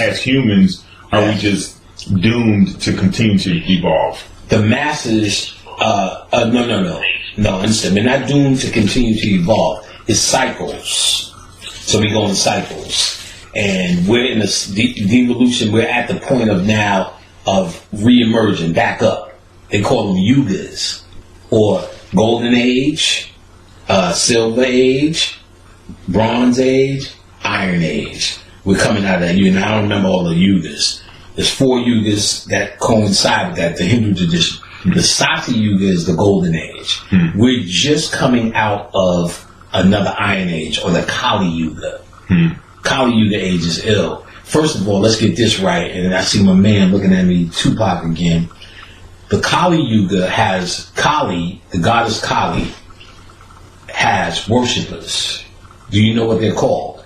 as humans, are we just doomed to continue to evolve? The masses, no, understand. We're not doomed to continue to evolve. It's cycles. So we go in cycles. And we're in a devolution. We're at the point of now of re-emerging, back up. They call them yugas, or golden age, silver age, bronze age, iron age. We're coming out of that. And I don't remember all the yugas. There's 4 yugas that coincide with that, the Hindu tradition. The Sati Yuga is the golden age. We're just coming out of another iron age, or the Kali Yuga. Kali Yuga age is ill. First of all, let's get this right. And I see my man looking at me, Tupac again. The Kali Yuga has Kali, the goddess Kali, has worshippers. Do you know what they're called?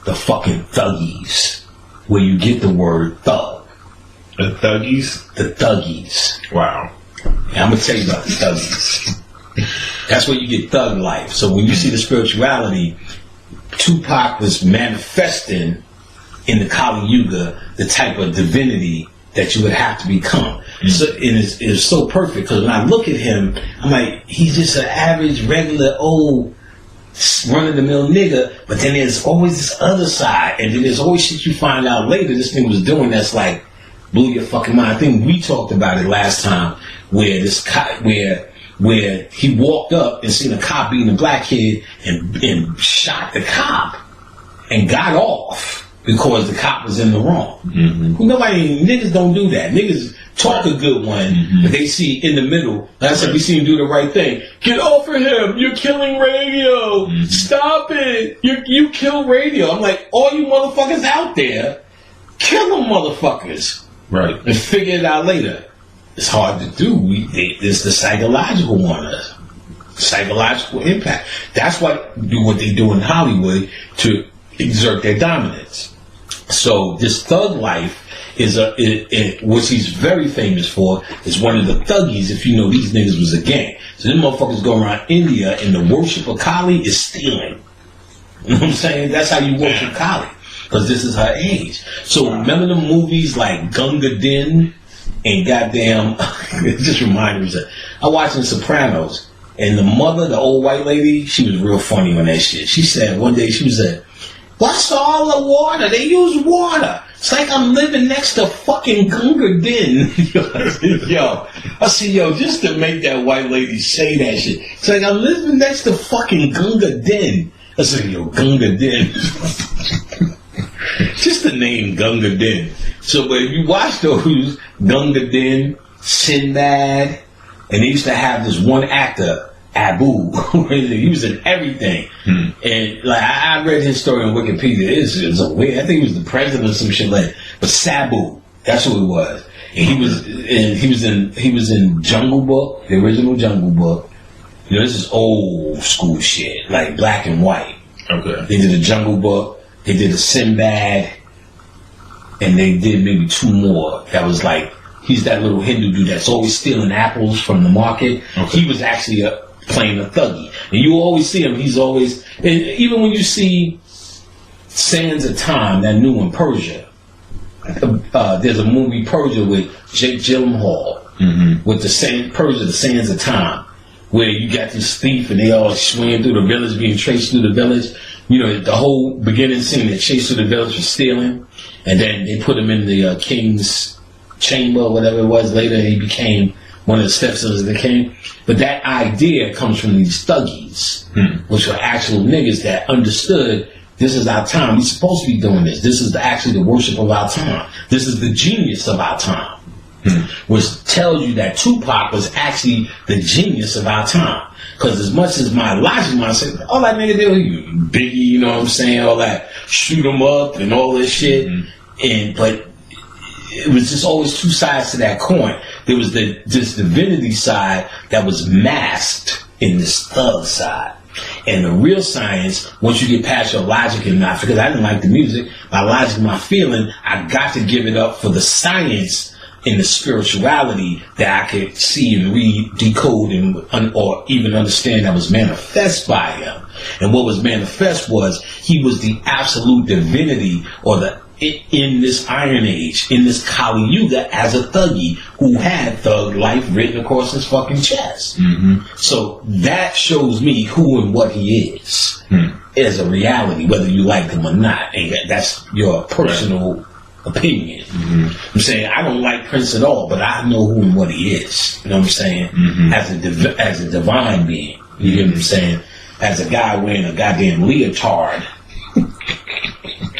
The fucking Thuggies. Where you get the word thug. The Thuggies? The Thuggies. Wow. And I'm going to tell you about the Thuggies. That's where you get thug life. So when you see the spirituality, Tupac was manifesting in the Kali Yuga the type of divinity that you would have to become. So it's so perfect, because when I look at him, I'm like, he's just an average, regular, old, run-of-the-mill nigga, but then there's always this other side, and then there's always shit you find out later this thing was doing that's like, blew your fucking mind. I think we talked about it last time, where this where he walked up and seen a cop beating a black kid and shot the cop and got off because the cop was in the wrong. Niggas don't do that. Niggas talk a good one, but they see in the middle. Like I said, we see him do the right thing. Get off of him! You're killing radio! Stop it! You kill radio. I'm like, all you motherfuckers out there, kill them motherfuckers. Right. And figure it out later. It's hard to do. It's the psychological one. Psychological impact. That's what they do in Hollywood to exert their dominance. So this thug life is what he's very famous for, is one of the Thuggies. If you know, these niggas was a gang. So them motherfuckers go around India, and the worship of Kali is stealing. You know what I'm saying? That's how you worship Kali, because this is her age. So remember the movies like Gunga Din and goddamn, it just reminded me. I watched The Sopranos, and the mother, the old white lady, she was real funny on that shit. She said one day, she was like, "What's all the water? They use water. It's like I'm living next to fucking Gunga Din." I said, just to make that white lady say that shit. It's like I'm living next to fucking Gunga Din. I said, Gunga Din. Just the name Gunga Din. So, but if you watch those, Gunga Din, Sinbad, and they used to have this one actor, Abu. He was in everything. And like I read his story on Wikipedia. It's a weird. I think he was the president or some shit like that. But Sabu, that's who it was. And he was in Jungle Book, the original Jungle Book. You know, this is old school shit, like black and white. Okay. They did a Jungle Book. They did a Sinbad, and they did maybe 2 more. That was like, he's that little Hindu dude that's always stealing apples from the market. Okay. He was actually playing a Thuggie. And you always see him, he's always, and even when you see Sands of Time, that new one, Persia, there's a movie, Persia, with Jake Gyllenhaal, with the Sands of Time, where you got this thief and they all swinging through the village, being chased through the village. You know, the whole beginning scene, they chased through the village for stealing, and then they put him in the king's chamber or whatever it was. Later, he became one of the stepsons of the king. But that idea comes from these Thuggies, which were actual niggas that understood, this is our time. We're supposed to be doing this. This is actually the worship of our time. This is the genius of our time. Which tells you that Tupac was actually the genius of our time. Because as much as my logic might say, all that nigga did, Biggie, you know what I'm saying, all that shoot 'em up and all this shit, but it was just always 2 sides to that coin. There was this divinity side that was masked in this thug side. And the real science, once you get past your logic and not, because I didn't like the music, my logic, my feeling, I got to give it up for the science and the spirituality that I could see and read, decode, or even understand that was manifest by him. And what was manifest was he was the absolute divinity, or the in this Iron Age, in this Kali Yuga, as a Thuggie who had thug life written across his fucking chest. So that shows me who and what he is as a reality, whether you like him or not. And that's your personal opinion. I'm saying I don't like Prince at all, but I know who and what he is. You know what I'm saying? As a divine being. You get what I'm saying? As a guy wearing a goddamn leotard.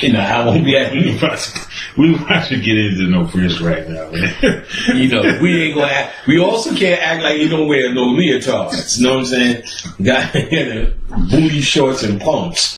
You know, I won't be asking. We about to get into no Prince right now, man. You know, we ain't gonna act. We also can't act like you don't wear no leotards. You know what I'm saying? Got booty shorts and pumps.